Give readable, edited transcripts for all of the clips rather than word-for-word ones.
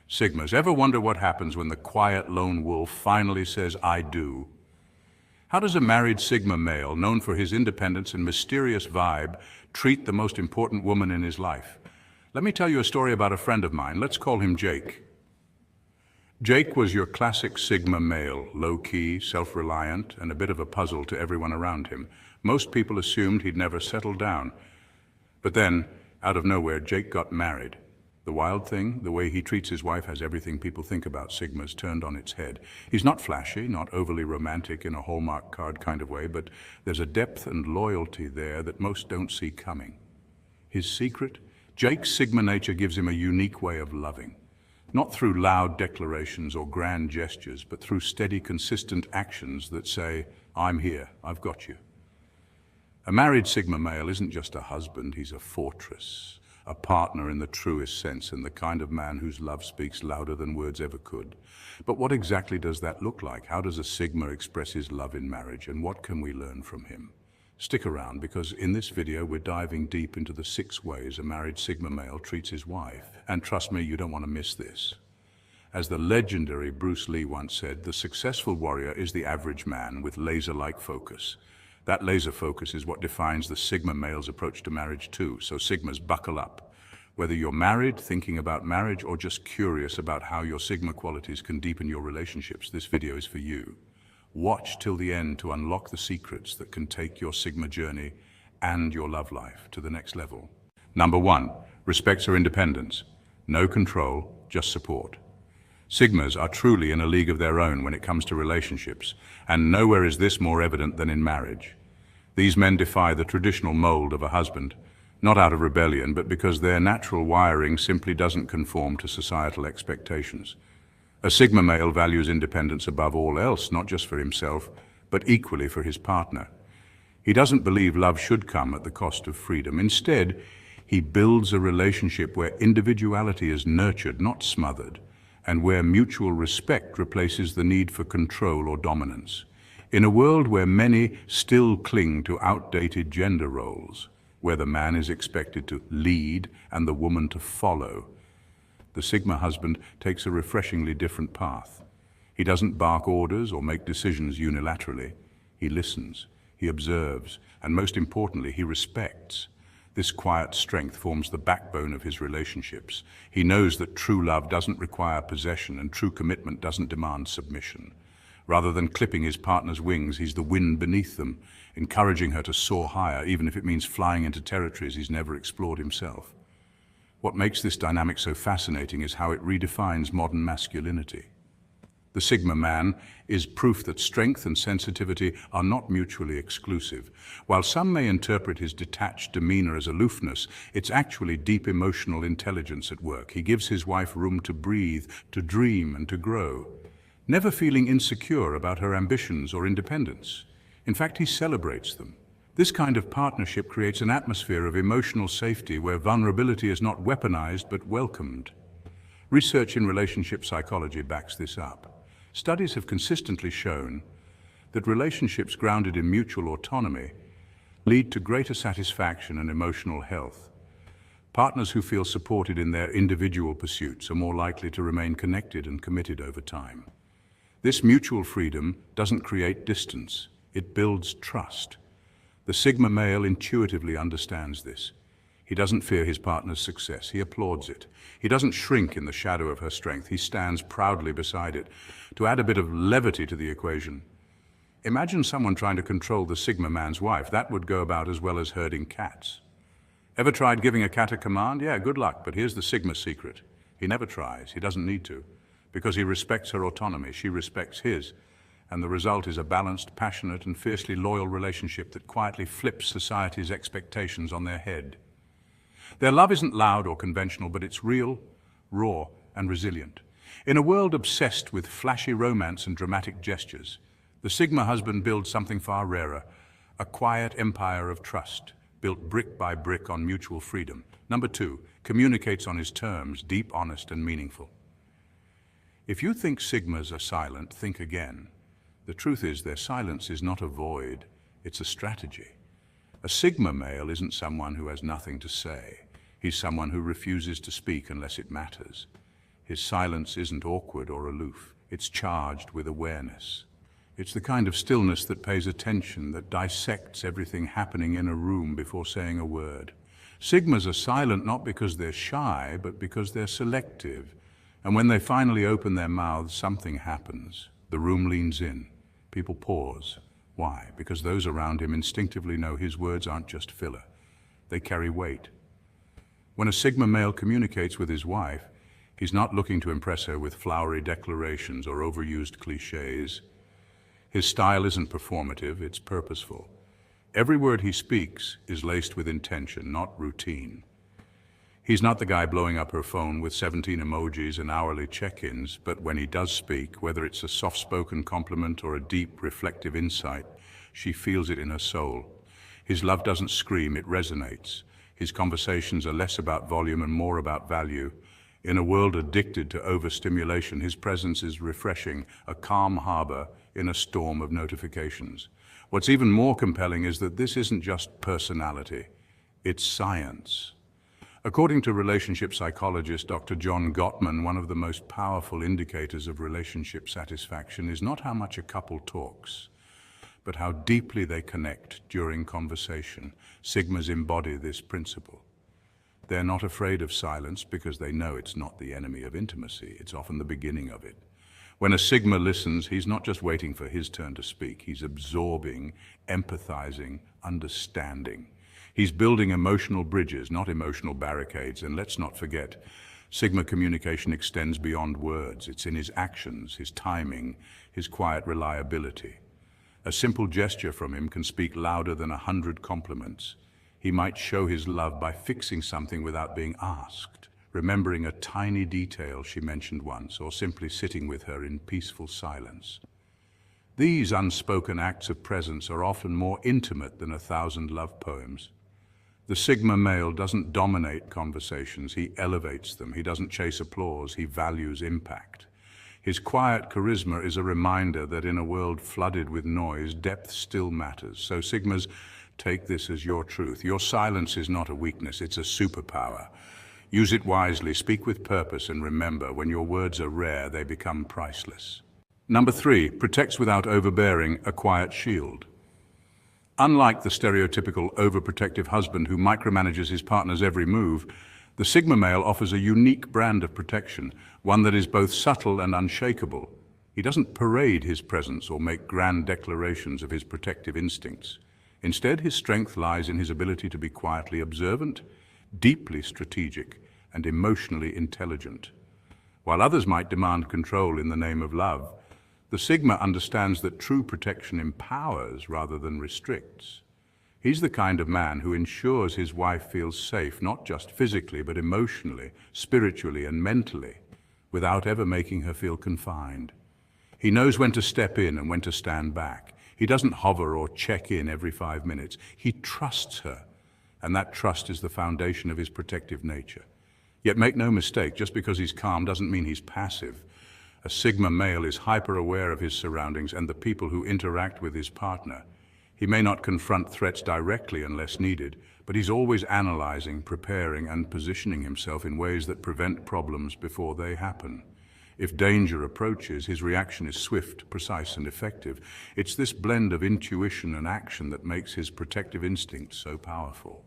Sigmas, ever wonder what happens when the quiet lone wolf finally says, I do? How does a married Sigma male, known for his independence and mysterious vibe, treat the most important woman in his life? Let me tell you a story about a friend of mine. Let's call him Jake. Jake was your classic Sigma male, low-key, self-reliant, and a bit of a puzzle to everyone around him. Most people assumed he'd never settle down. But then, out of nowhere, Jake got married. The wild thing, the way he treats his wife has everything people think about Sigmas turned on its head. He's not flashy, not overly romantic in a Hallmark card kind of way, but there's a depth and loyalty there that most don't see coming. His secret? Jake's Sigma nature gives him a unique way of loving. Not through loud declarations or grand gestures, but through steady, consistent actions that say, I'm here, I've got you. A married Sigma male isn't just a husband, he's a fortress, a partner in the truest sense, and the kind of man whose love speaks louder than words ever could. But what exactly does that look like? How does a Sigma express his love in marriage, and what can we learn from him? Stick around, because in this video we're diving deep into the 6 ways a married Sigma male treats his wife. And trust me, you don't want to miss this. As the legendary Bruce Lee once said, the successful warrior is the average man with laser-like focus. That laser focus is what defines the Sigma male's approach to marriage too, so Sigmas, buckle up. Whether you're married, thinking about marriage, or just curious about how your Sigma qualities can deepen your relationships, this video is for you. Watch till the end to unlock the secrets that can take your Sigma journey and your love life to the next level. Number 1, respects her independence. No control, just support. Sigmas are truly in a league of their own when it comes to relationships, and nowhere is this more evident than in marriage. These men defy the traditional mold of a husband, not out of rebellion, but because their natural wiring simply doesn't conform to societal expectations. A Sigma male values independence above all else, not just for himself, but equally for his partner. He doesn't believe love should come at the cost of freedom. Instead, he builds a relationship where individuality is nurtured, not smothered, and where mutual respect replaces the need for control or dominance. In a world where many still cling to outdated gender roles, where the man is expected to lead and the woman to follow, the Sigma husband takes a refreshingly different path. He doesn't bark orders or make decisions unilaterally. He listens, he observes, and most importantly, he respects. This quiet strength forms the backbone of his relationships. He knows that true love doesn't require possession and true commitment doesn't demand submission. Rather than clipping his partner's wings, he's the wind beneath them, encouraging her to soar higher, even if it means flying into territories he's never explored himself. What makes this dynamic so fascinating is how it redefines modern masculinity. The Sigma man is proof that strength and sensitivity are not mutually exclusive. While some may interpret his detached demeanor as aloofness, it's actually deep emotional intelligence at work. He gives his wife room to breathe, to dream, and to grow, never feeling insecure about her ambitions or independence. In fact, he celebrates them. This kind of partnership creates an atmosphere of emotional safety where vulnerability is not weaponized but welcomed. Research in relationship psychology backs this up. Studies have consistently shown that relationships grounded in mutual autonomy lead to greater satisfaction and emotional health. Partners who feel supported in their individual pursuits are more likely to remain connected and committed over time. This mutual freedom doesn't create distance, it builds trust. The Sigma male intuitively understands this. He doesn't fear his partner's success, he applauds it. He doesn't shrink in the shadow of her strength, he stands proudly beside it. To add a bit of levity to the equation, imagine someone trying to control the Sigma man's wife. That would go about as well as herding cats. Ever tried giving a cat a command? Yeah, good luck, but here's the Sigma secret. He never tries, he doesn't need to, because he respects her autonomy, she respects his. And the result is a balanced, passionate, and fiercely loyal relationship that quietly flips society's expectations on their head. Their love isn't loud or conventional, but it's real, raw, and resilient. In a world obsessed with flashy romance and dramatic gestures, the Sigma husband builds something far rarer, a quiet empire of trust, built brick by brick on mutual freedom. Number 2, communicates on his terms, deep, honest, and meaningful. If you think Sigmas are silent, think again. The truth is, their silence is not a void, it's a strategy. A Sigma male isn't someone who has nothing to say. He's someone who refuses to speak unless it matters. His silence isn't awkward or aloof. It's charged with awareness. It's the kind of stillness that pays attention, that dissects everything happening in a room before saying a word. Sigmas are silent not because they're shy, but because they're selective. And when they finally open their mouths, something happens. The room leans in. People pause. Why? Because those around him instinctively know his words aren't just filler. They carry weight. When a Sigma male communicates with his wife, he's not looking to impress her with flowery declarations or overused cliches. His style isn't performative, it's purposeful. Every word he speaks is laced with intention, not routine. He's not the guy blowing up her phone with 17 emojis and hourly check-ins, but when he does speak, whether it's a soft-spoken compliment or a deep, reflective insight, she feels it in her soul. His love doesn't scream, it resonates. His conversations are less about volume and more about value. In a world addicted to overstimulation, his presence is refreshing, a calm harbor in a storm of notifications. What's even more compelling is that this isn't just personality, it's science. According to relationship psychologist Dr. John Gottman, one of the most powerful indicators of relationship satisfaction is not how much a couple talks, but how deeply they connect during conversation. Sigmas embody this principle. They're not afraid of silence because they know it's not the enemy of intimacy, it's often the beginning of it. When a Sigma listens, he's not just waiting for his turn to speak, he's absorbing, empathizing, understanding. He's building emotional bridges, not emotional barricades, and let's not forget, Sigma communication extends beyond words. It's in his actions, his timing, his quiet reliability. A simple gesture from him can speak louder than 100 compliments. He might show his love by fixing something without being asked, remembering a tiny detail she mentioned once, or simply sitting with her in peaceful silence. These unspoken acts of presence are often more intimate than 1,000 love poems. The Sigma male doesn't dominate conversations, he elevates them. He doesn't chase applause, he values impact. His quiet charisma is a reminder that in a world flooded with noise, depth still matters. So Sigmas, take this as your truth. Your silence is not a weakness, it's a superpower. Use it wisely, speak with purpose, and remember, when your words are rare, they become priceless. Number 3, protects without overbearing, a quiet shield. Unlike the stereotypical overprotective husband who micromanages his partner's every move, the Sigma male offers a unique brand of protection, one that is both subtle and unshakable. He doesn't parade his presence or make grand declarations of his protective instincts. Instead, his strength lies in his ability to be quietly observant, deeply strategic, and emotionally intelligent. While others might demand control in the name of love, the Sigma understands that true protection empowers rather than restricts. He's the kind of man who ensures his wife feels safe, not just physically, but emotionally, spiritually, and mentally, without ever making her feel confined. He knows when to step in and when to stand back. He doesn't hover or check in every 5 minutes. He trusts her, and that trust is the foundation of his protective nature. Yet make no mistake, just because he's calm doesn't mean he's passive. A Sigma male is hyper-aware of his surroundings and the people who interact with his partner. He may not confront threats directly unless needed, but he's always analyzing, preparing, and positioning himself in ways that prevent problems before they happen. If danger approaches, his reaction is swift, precise, and effective. It's this blend of intuition and action that makes his protective instinct so powerful.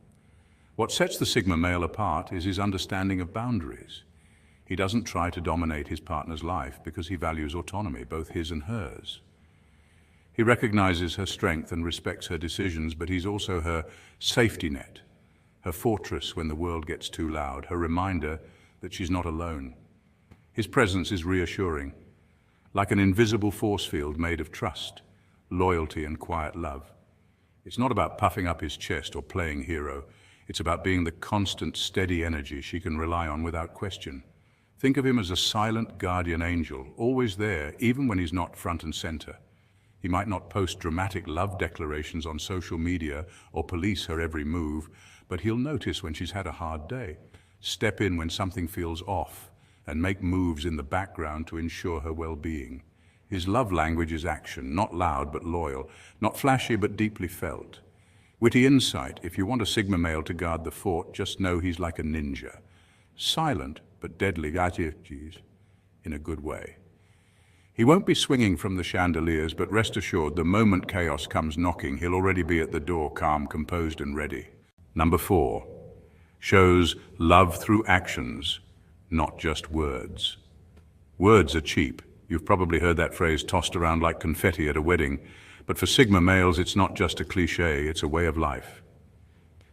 What sets the Sigma male apart is his understanding of boundaries. He doesn't try to dominate his partner's life because he values autonomy, both his and hers. He recognizes her strength and respects her decisions, but he's also her safety net, her fortress when the world gets too loud, her reminder that she's not alone. His presence is reassuring, like an invisible force field made of trust, loyalty, and quiet love. It's not about puffing up his chest or playing hero. It's about being the constant, steady energy she can rely on without question. Think of him as a silent guardian angel, always there, even when he's not front and center. He might not post dramatic love declarations on social media or police her every move, but he'll notice when she's had a hard day, step in when something feels off, and make moves in the background to ensure her well-being. His love language is action, not loud but loyal, not flashy but deeply felt. Witty insight: if you want a Sigma male to guard the fort, just know he's like a ninja. Silent but deadly. in a good way. He won't be swinging from the chandeliers, but rest assured, the moment chaos comes knocking, he'll already be at the door, calm, composed, and ready. Number 4, shows love through actions, not just words. Words are cheap. You've probably heard that phrase tossed around like confetti at a wedding, but for Sigma males, it's not just a cliche, it's a way of life.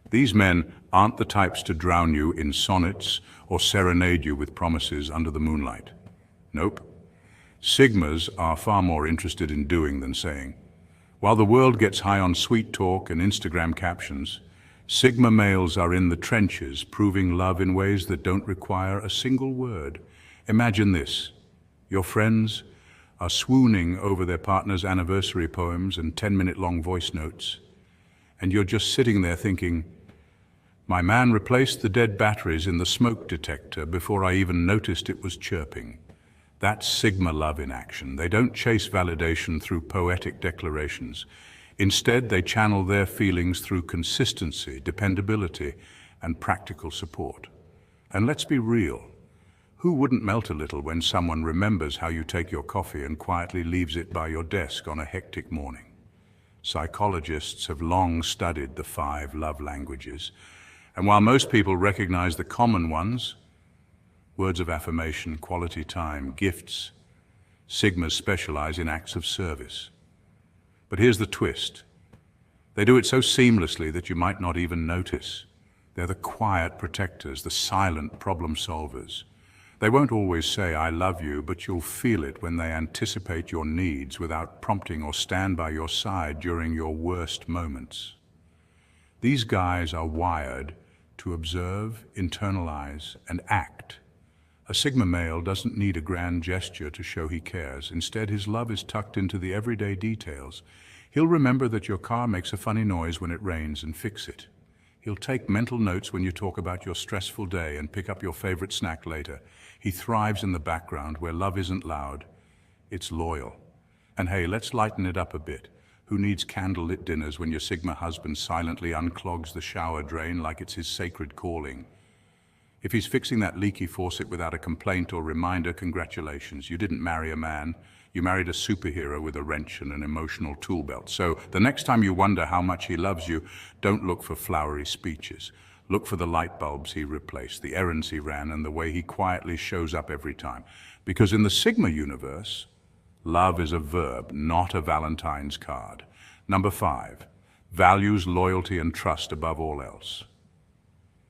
These men aren't the types to drown you in sonnets or serenade you with promises under the moonlight. Nope. Sigmas are far more interested in doing than saying. While the world gets high on sweet talk and Instagram captions, Sigma males are in the trenches, proving love in ways that don't require a single word. Imagine this. Your friends are swooning over their partner's anniversary poems and 10-minute-long voice notes, and you're just sitting there thinking, my man replaced the dead batteries in the smoke detector before I even noticed it was chirping. That's Sigma love in action. They don't chase validation through poetic declarations. Instead, they channel their feelings through consistency, dependability, and practical support. And let's be real. Who wouldn't melt a little when someone remembers how you take your coffee and quietly leaves it by your desk on a hectic morning? Psychologists have long studied the 5 love languages, and while most people recognize the common ones, words of affirmation, quality time, gifts, Sigmas specialize in acts of service. But here's the twist. They do it so seamlessly that you might not even notice. They're the quiet protectors, the silent problem solvers. They won't always say, I love you, but you'll feel it when they anticipate your needs without prompting or stand by your side during your worst moments. These guys are wired to observe, internalize, and act. A Sigma male doesn't need a grand gesture to show he cares. Instead, his love is tucked into the everyday details. He'll remember that your car makes a funny noise when it rains and fix it. He'll take mental notes when you talk about your stressful day and pick up your favorite snack later. He thrives in the background where love isn't loud, it's loyal. And hey, let's lighten it up a bit. Who needs candlelit dinners when your Sigma husband silently unclogs the shower drain like it's his sacred calling? If he's fixing that leaky faucet without a complaint or reminder, congratulations. You didn't marry a man. You married a superhero with a wrench and an emotional tool belt. So the next time you wonder how much he loves you, don't look for flowery speeches. Look for the light bulbs he replaced, the errands he ran, and the way he quietly shows up every time. Because in the Sigma universe, love is a verb, not a Valentine's card. Number 5, values loyalty and trust above all else.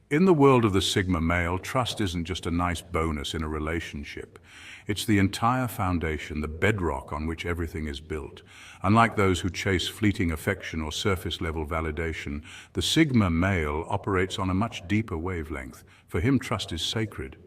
In the world of the Sigma male, trust isn't just a nice bonus in a relationship. It's the entire foundation, the bedrock on which everything is built. Unlike those who chase fleeting affection or surface-level validation, the Sigma male operates on a much deeper wavelength. For him, trust is sacred.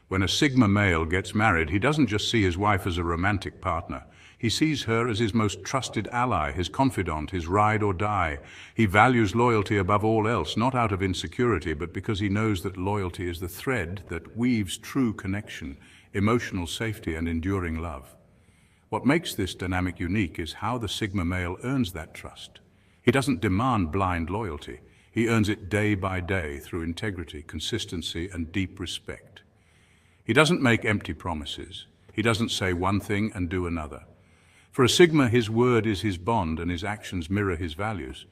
When a Sigma male gets married, he doesn't just see his wife as a romantic partner. He sees her as his most trusted ally, his confidant, his ride or die. He values loyalty above all else, not out of insecurity, but because he knows that loyalty is the thread that weaves true connection, emotional safety, and enduring love. What makes this dynamic unique is how the Sigma male earns that trust. He doesn't demand blind loyalty. He earns it day by day through integrity, consistency, and deep respect. He doesn't make empty promises. He doesn't say one thing and do another. For a Sigma, his word is his bond and his actions mirror his values.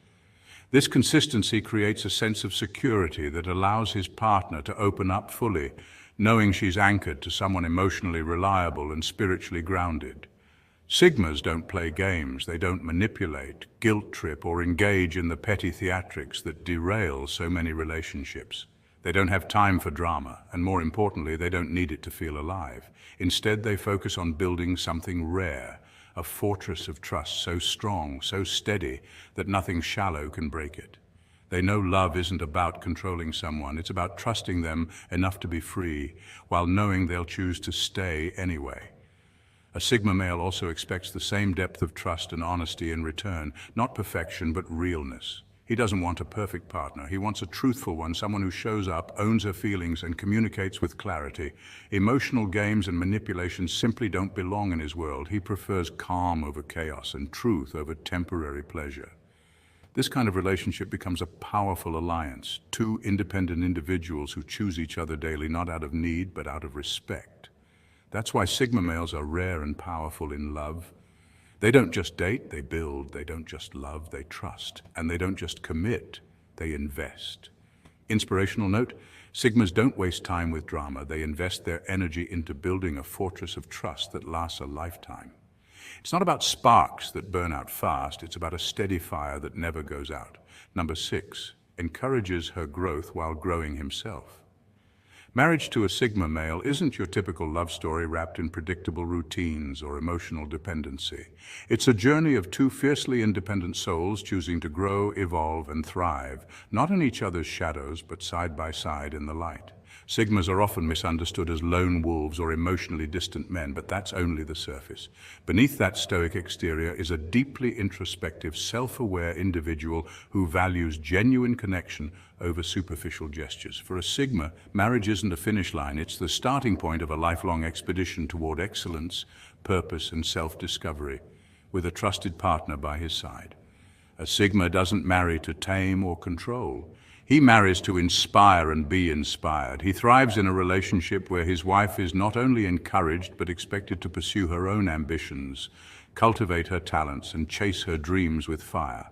This consistency creates a sense of security that allows his partner to open up fully, knowing she's anchored to someone emotionally reliable and spiritually grounded. Sigmas don't play games, they don't manipulate, guilt trip, or engage in the petty theatrics that derail so many relationships. They don't have time for drama, and more importantly, they don't need it to feel alive. Instead, they focus on building something rare, a fortress of trust so strong, so steady, that nothing shallow can break it. They know love isn't about controlling someone, it's about trusting them enough to be free, while knowing they'll choose to stay anyway. A Sigma male also expects the same depth of trust and honesty in return, not perfection, but realness. He doesn't want a perfect partner. He wants a truthful one, someone who shows up, owns her feelings, and communicates with clarity. Emotional games and manipulation simply don't belong in his world. He prefers calm over chaos and truth over temporary pleasure. This kind of relationship becomes a powerful alliance, two independent individuals who choose each other daily, not out of need, but out of respect. That's why Sigma males are rare and powerful in love. They don't just date, they build. They don't just love, they trust. And they don't just commit, they invest. Inspirational note, Sigmas don't waste time with drama. They invest their energy into building a fortress of trust that lasts a lifetime. It's not about sparks that burn out fast, it's about a steady fire that never goes out. Number 6, encourages her growth while growing himself. Marriage to a Sigma male isn't your typical love story wrapped in predictable routines or emotional dependency. It's a journey of two fiercely independent souls choosing to grow, evolve, and thrive, not in each other's shadows, but side by side in the light. Sigmas are often misunderstood as lone wolves or emotionally distant men, but that's only the surface. Beneath that stoic exterior is a deeply introspective, self-aware individual who values genuine connection over superficial gestures. For a Sigma, marriage isn't a finish line, it's the starting point of a lifelong expedition toward excellence, purpose, and self-discovery, with a trusted partner by his side. A Sigma doesn't marry to tame or control. He marries to inspire and be inspired. He thrives in a relationship where his wife is not only encouraged but expected to pursue her own ambitions, cultivate her talents, and chase her dreams with fire.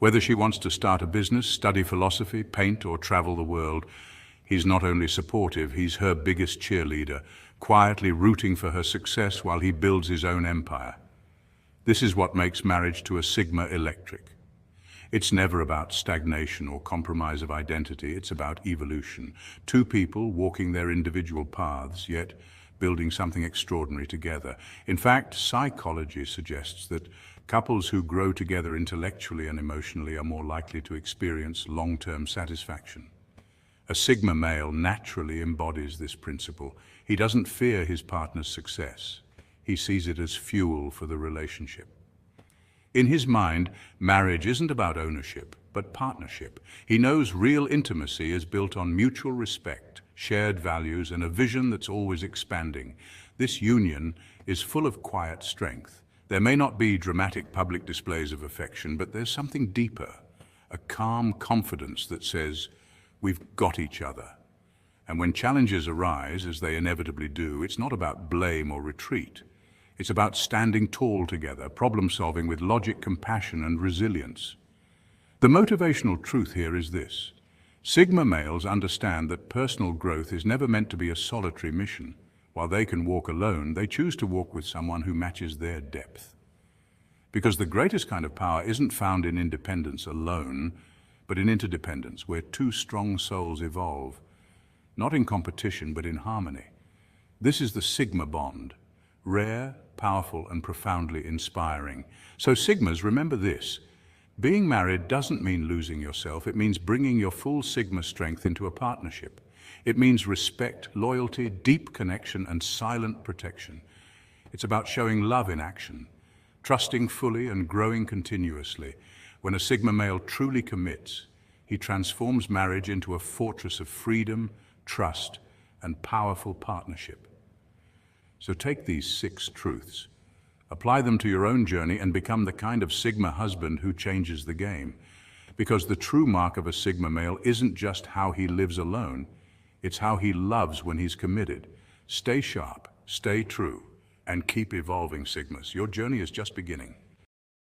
Whether she wants to start a business, study philosophy, paint, or travel the world, he's not only supportive, he's her biggest cheerleader, quietly rooting for her success while he builds his own empire. This is what makes marriage to a Sigma electric. It's never about stagnation or compromise of identity, it's about evolution. Two people walking their individual paths, yet building something extraordinary together. In fact, psychology suggests that couples who grow together intellectually and emotionally are more likely to experience long-term satisfaction. A Sigma male naturally embodies this principle. He doesn't fear his partner's success. He sees it as fuel for the relationship. In his mind, marriage isn't about ownership, but partnership. He knows real intimacy is built on mutual respect, shared values, and a vision that's always expanding. This union is full of quiet strength. There may not be dramatic public displays of affection, but there's something deeper, a calm confidence that says, we've got each other. And when challenges arise, as they inevitably do, it's not about blame or retreat. It's about standing tall together, problem-solving with logic, compassion, and resilience. The motivational truth here is this. Sigma males understand that personal growth is never meant to be a solitary mission. While they can walk alone, they choose to walk with someone who matches their depth. Because the greatest kind of power isn't found in independence alone, but in interdependence, where two strong souls evolve, not in competition, but in harmony. This is the Sigma bond. Rare, powerful, and profoundly inspiring. So Sigmas, remember this. Being married doesn't mean losing yourself. It means bringing your full Sigma strength into a partnership. It means respect, loyalty, deep connection, and silent protection. It's about showing love in action, trusting fully and growing continuously. When a Sigma male truly commits, he transforms marriage into a fortress of freedom, trust, and powerful partnership. So take these 6 truths, apply them to your own journey, and become the kind of Sigma husband who changes the game. Because the true mark of a Sigma male isn't just how he lives alone, it's how he loves when he's committed. Stay sharp, stay true, and keep evolving, Sigmas. Your journey is just beginning.